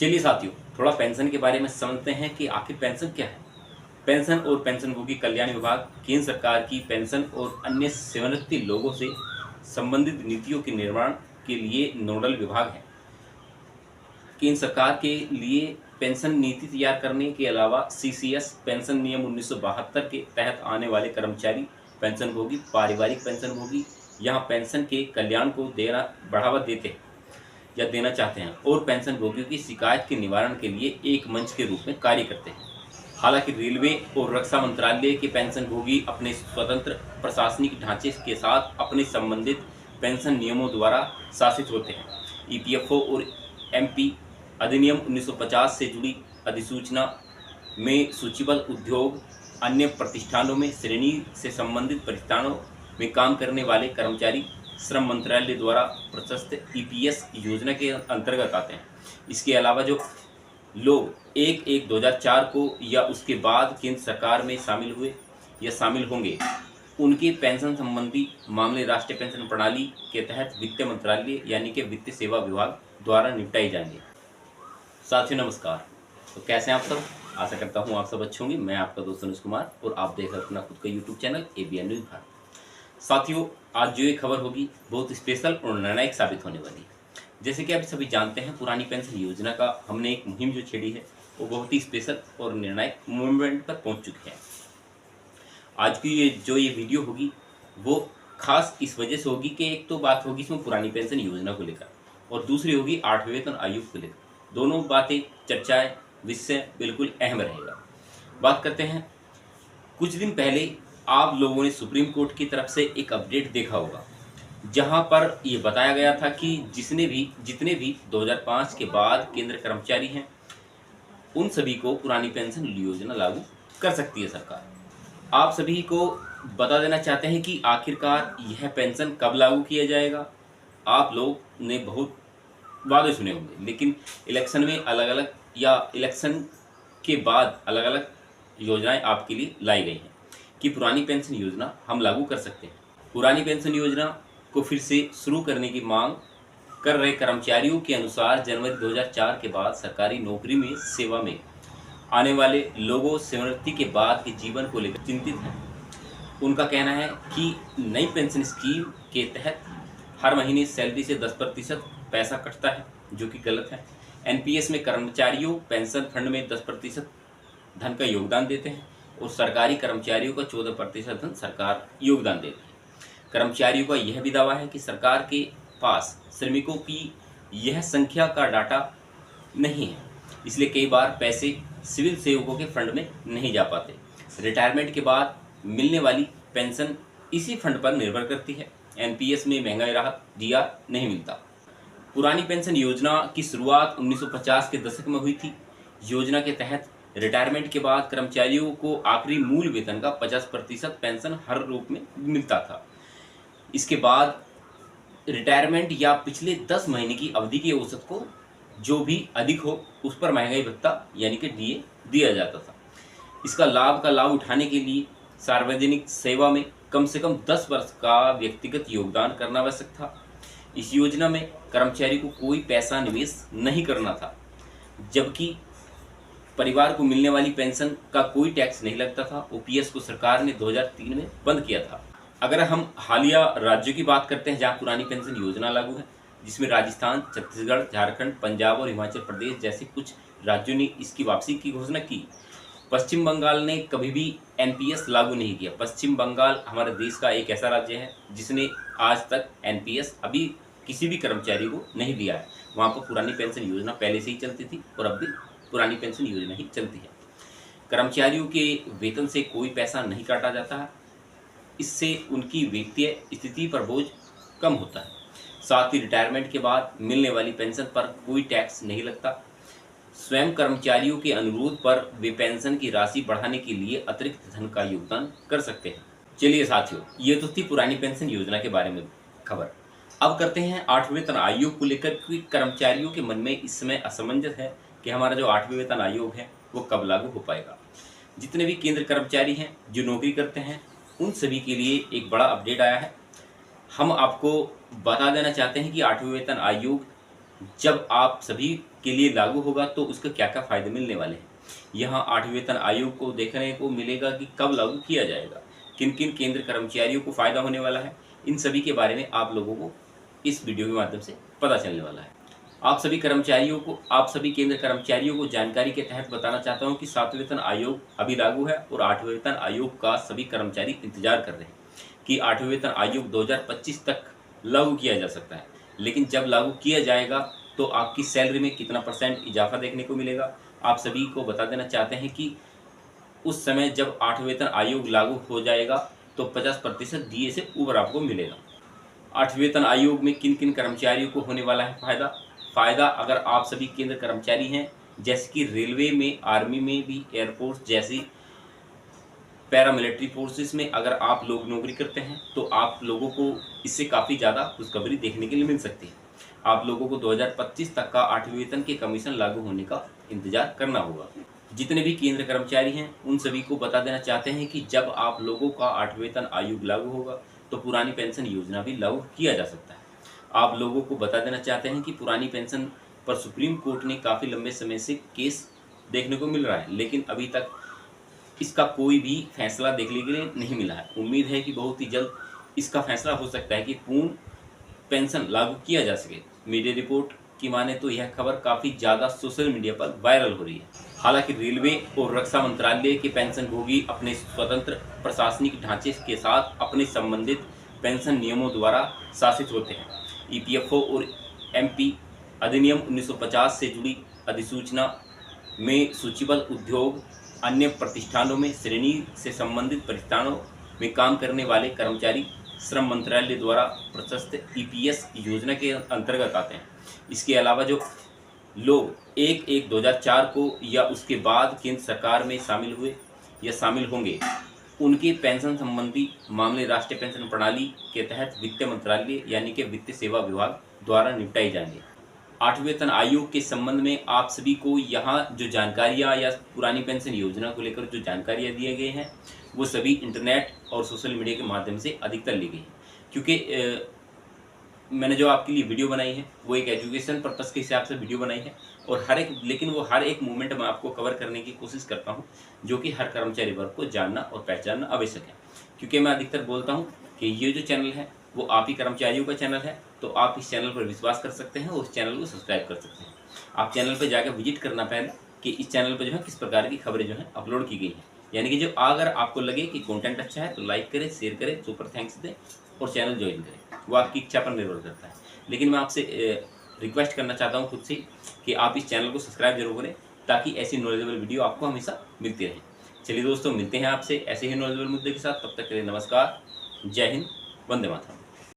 चलिए साथियों, थोड़ा पेंशन के बारे में समझते हैं कि आखिर पेंशन क्या है। पेंशन और पेंशनभोगी कल्याण विभाग केंद्र सरकार की पेंशन और अन्य सेवानिवृत्त लोगों से संबंधित नीतियों के निर्माण के लिए नोडल विभाग है। केंद्र सरकार के लिए पेंशन नीति तैयार करने के अलावा सीसीएस पेंशन नियम 1972 के तहत आने वाले कर्मचारी पेंशनभोगी, पारिवारिक पेंशनभोगी यहाँ पेंशन के कल्याण को बढ़ावा देते हैं या देना चाहते हैं और पेंशनभोगियों की शिकायत के निवारण के लिए एक मंच के रूप में कार्य करते हैं। हालांकि रेलवे और रक्षा मंत्रालय के पेंशनभोगी अपने स्वतंत्र प्रशासनिक ढांचे के साथ अपने संबंधित पेंशन नियमों द्वारा शासित होते हैं। ईपीएफओ और एमपी अधिनियम 1950 से जुड़ी अधिसूचना में सूचीबद्ध उद्योग, अन्य प्रतिष्ठानों में श्रेणी से संबंधित प्रतिष्ठानों में काम करने वाले कर्मचारी श्रम मंत्रालय द्वारा प्रशस्त ईपीएस योजना के अंतर्गत आते हैं। इसके अलावा जो लोग 1/1/2004 को या उसके बाद केंद्र सरकार में शामिल हुए या शामिल होंगे, उनके पेंशन संबंधी मामले राष्ट्रीय पेंशन प्रणाली के तहत वित्त मंत्रालय यानी कि वित्त सेवा विभाग द्वारा निपटाए जाएंगे। साथियों नमस्कार। तो कैसे हैं आप सब? आशा करता हूँ आप सब अच्छे होंगे। मैं आपका दोस्त अनुज कुमार और आप देख रहे हैं अपना खुद का YouTube channel ABN news Bharat. साथियों, आज जो ये खबर होगी बहुत स्पेशल और निर्णायक साबित होने वाली है। जैसे कि आप सभी जानते हैं, पुरानी पेंशन योजना का हमने एक मुहिम जो छेड़ी है वो बहुत ही स्पेशल और निर्णायक मूवमेंट पर पहुंच चुकी है। आज की ये वीडियो होगी वो खास इस वजह से होगी कि एक तो बात होगी इसमें पुरानी पेंशन योजना को लेकर और दूसरी होगी 8वें वेतन आयोग को लेकर। दोनों बातें, चर्चाएं, विषय बिल्कुल अहम रहेगा। बात करते हैं, कुछ दिन पहले आप लोगों ने सुप्रीम कोर्ट की तरफ से एक अपडेट देखा होगा जहां पर यह बताया गया था कि जितने भी 2005 के बाद केंद्र कर्मचारी हैं उन सभी को पुरानी पेंशन योजना लागू कर सकती है सरकार। आप सभी को बता देना चाहते हैं कि आखिरकार यह पेंशन कब लागू किया जाएगा। आप लोग ने बहुत वादे सुने होंगे, लेकिन इलेक्शन में अलग अलग या इलेक्शन के बाद अलग अलग योजनाएं आपके लिए लाई गई हैं कि पुरानी पेंशन योजना हम लागू कर सकते हैं। पुरानी पेंशन योजना को फिर से शुरू करने की मांग कर रहे कर्मचारियों के अनुसार जनवरी 2004 के बाद सरकारी नौकरी में सेवा में आने वाले लोगों सेवानिवृत्ति के बाद के जीवन को लेकर चिंतित हैं। उनका कहना है कि नई पेंशन स्कीम के तहत हर महीने सैलरी से 10% पैसा कटता है, जो कि गलत है। एनपीएस में कर्मचारियों पेंशन फंड में 10% धन का योगदान देते हैं और सरकारी कर्मचारियों का 14% धन सरकार योगदान देती है। कर्मचारियों का यह भी दावा है कि सरकार के पास श्रमिकों की यह संख्या का डाटा नहीं है, इसलिए कई बार पैसे सिविल सेवकों के फंड में नहीं जा पाते। रिटायरमेंट के बाद मिलने वाली पेंशन इसी फंड पर निर्भर करती है। एनपीएस में महंगाई राहत डीआर नहीं मिलता। पुरानी पेंशन योजना की शुरुआत 1950 के दशक में हुई थी। योजना के तहत रिटायरमेंट के बाद कर्मचारियों को आखिरी मूल वेतन का 50% पेंशन हर रूप में मिलता था। इसके बाद रिटायरमेंट या पिछले 10 महीने की अवधि के औसत को जो भी अधिक हो उस पर महंगाई भत्ता यानी कि डीए दिया जाता था। इसका लाभ उठाने के लिए सार्वजनिक सेवा में कम से कम 10 वर्ष का व्यक्तिगत योगदान करना आवश्यक था। इस योजना में कर्मचारी को कोई पैसा निवेश नहीं करना था, जबकि परिवार को मिलने वाली पेंशन का कोई टैक्स नहीं लगता था। ओपीएस को सरकार ने 2003 में बंद किया था। अगर हम हालिया राज्यों की बात करते हैं जहां पुरानी पेंशन योजना लागू है, जिसमें राजस्थान, छत्तीसगढ़, झारखंड, पंजाब और हिमाचल प्रदेश जैसे कुछ राज्यों ने इसकी वापसी की घोषणा की। पश्चिम बंगाल ने कभी भी एनपीएस लागू नहीं किया। पश्चिम बंगाल हमारे देश का एक ऐसा राज्य है जिसने आज तक एनपीएस अभी किसी भी कर्मचारी को नहीं दिया है। वहाँ पर पुरानी पेंशन योजना पहले से ही चलती थी और अब भी पुरानी पेंशन योजना ही चलती है। कर्मचारियों के वेतन से कोई पैसा नहीं काटा जाता है, इससे उनकी वित्तीय स्थिति पर बोझ कम होता है। साथ ही रिटायरमेंट के बाद मिलने वाली पेंशन पर कोई टैक्स नहीं लगता। स्वयं कर्मचारियों के अनुरोध पर वे पेंशन की राशि बढ़ाने के लिए अतिरिक्त धन का योगदान कर सकते हैं। चलिए साथियों, ये तो थी पुरानी पेंशन योजना के बारे में खबर। अब करते हैं 8वें वेतन आयोग को लेकर, क्योंकि कर्मचारियों के मन में इस समय असमंजस है कि हमारा जो 8वें वेतन आयोग है वो कब लागू हो पाएगा। जितने भी केंद्र कर्मचारी हैं जो नौकरी करते हैं उन सभी के लिए एक बड़ा अपडेट आया है। हम आपको बता देना चाहते हैं कि 8वें वेतन आयोग जब आप सभी के लिए लागू होगा तो उसके क्या क्या फ़ायदे मिलने वाले हैं। यहाँ 8वें वेतन आयोग को देखने को मिलेगा कि कब लागू किया जाएगा, किन-किन केंद्र कर्मचारियों को फ़ायदा होने वाला है। इन सभी के बारे में आप लोगों को इस वीडियो के माध्यम से पता चलने वाला है। आप सभी केंद्र कर्मचारियों को जानकारी के तहत बताना चाहता हूँ कि 7वें वेतन आयोग अभी लागू है और 8वें वेतन आयोग का सभी कर्मचारी इंतजार कर रहे हैं कि 8वें वेतन आयोग 2025 तक लागू किया जा सकता है। लेकिन जब लागू किया जाएगा तो आपकी सैलरी में कितना % इजाफा देखने को मिलेगा, आप सभी को बता देना चाहते हैं कि उस समय जब 8वें वेतन आयोग लागू हो जाएगा तो 50% डीए से ऊपर आपको मिलेगा। 8वें वेतन आयोग में किन-किन कर्मचारियों को होने वाला है फ़ायदा अगर आप सभी केंद्र कर्मचारी हैं, जैसे कि रेलवे में, आर्मी में भी, एयरफोर्स जैसी पैरामिलिट्री फोर्सेस में अगर आप लोग नौकरी करते हैं तो आप लोगों को इससे काफ़ी ज़्यादा खुशखबरी देखने के लिए मिल सकती है। आप लोगों को 2025 तक का 8वें वेतन के कमीशन लागू होने का इंतजार करना होगा। जितने भी केंद्र कर्मचारी हैं उन सभी को बता देना चाहते हैं कि जब आप लोगों का 8वें वेतन आयोग लागू होगा तो पुरानी पेंशन योजना भी लागू किया जा सकता है। आप लोगों को बता देना चाहते हैं कि पुरानी पेंशन पर सुप्रीम कोर्ट ने काफ़ी लंबे समय से केस देखने को मिल रहा है, लेकिन अभी तक इसका कोई भी फैसला देखने के लिए नहीं मिला है। उम्मीद है कि बहुत ही जल्द इसका फैसला हो सकता है कि पूर्ण पेंशन लागू किया जा सके। मीडिया रिपोर्ट की माने तो यह खबर काफ़ी ज़्यादा सोशल मीडिया पर वायरल हो रही है। हालांकि रेलवे और रक्षा मंत्रालय के पेंशनभोगी अपने स्वतंत्र प्रशासनिक ढांचे के साथ अपने संबंधित पेंशन नियमों द्वारा शासित होते हैं। ईपीएफओ और एमपी अधिनियम 1950 से जुड़ी अधिसूचना में सूचीबद्ध उद्योग, अन्य प्रतिष्ठानों में श्रेणी से संबंधित प्रतिष्ठानों में काम करने वाले कर्मचारी श्रम मंत्रालय द्वारा प्रशस्त ईपीएस योजना के अंतर्गत आते हैं। इसके अलावा जो लोग 1/1/2004 को या उसके बाद केंद्र सरकार में शामिल हुए या शामिल होंगे, उनके पेंशन संबंधी मामले राष्ट्रीय पेंशन प्रणाली के तहत वित्त मंत्रालय यानी कि वित्त सेवा विभाग द्वारा निपटाए जाएंगे। 8वें वेतन आयोग के संबंध में आप सभी को यहाँ जो जानकारियाँ या पुरानी पेंशन योजना को लेकर जो जानकारियाँ दिए गए हैं वो सभी इंटरनेट और सोशल मीडिया के माध्यम से अधिकतर ली गई हैं, क्योंकि मैंने जो आपके लिए वीडियो बनाई है वो एक एजुकेशन पर्पज़ के हिसाब से वीडियो बनाई है और लेकिन वो हर एक मूवमेंट में आपको कवर करने की कोशिश करता हूँ जो कि हर कर्मचारी वर्ग को जानना और पहचानना आवश्यक है। क्योंकि मैं अधिकतर बोलता हूँ कि ये जो चैनल है वो आप ही कर्मचारियों का चैनल है, तो आप इस चैनल पर विश्वास कर सकते हैं और इस चैनल को सब्सक्राइब कर सकते हैं। आप चैनल पर जाकर विजिट करना पहले कि इस चैनल पर जो है किस प्रकार की खबरें जो है अपलोड की गई हैं, यानी कि जो अगर आपको लगे कि कंटेंट अच्छा है तो लाइक करें, शेयर करें, सुपर थैंक्स दें और चैनल ज्वाइन करें। वो आपकी इच्छा पर निर्भर करता है, लेकिन मैं आपसे रिक्वेस्ट करना चाहता हूँ खुद से कि आप इस चैनल को सब्सक्राइब जरूर करें ताकि ऐसी नॉलेजेबल वीडियो आपको हमेशा मिलती रहे। चलिए दोस्तों, मिलते हैं आपसे ऐसे ही नॉलेजेबल मुद्दे के साथ। तब तक के लिए नमस्कार, जय हिंद, वंदे मातरम।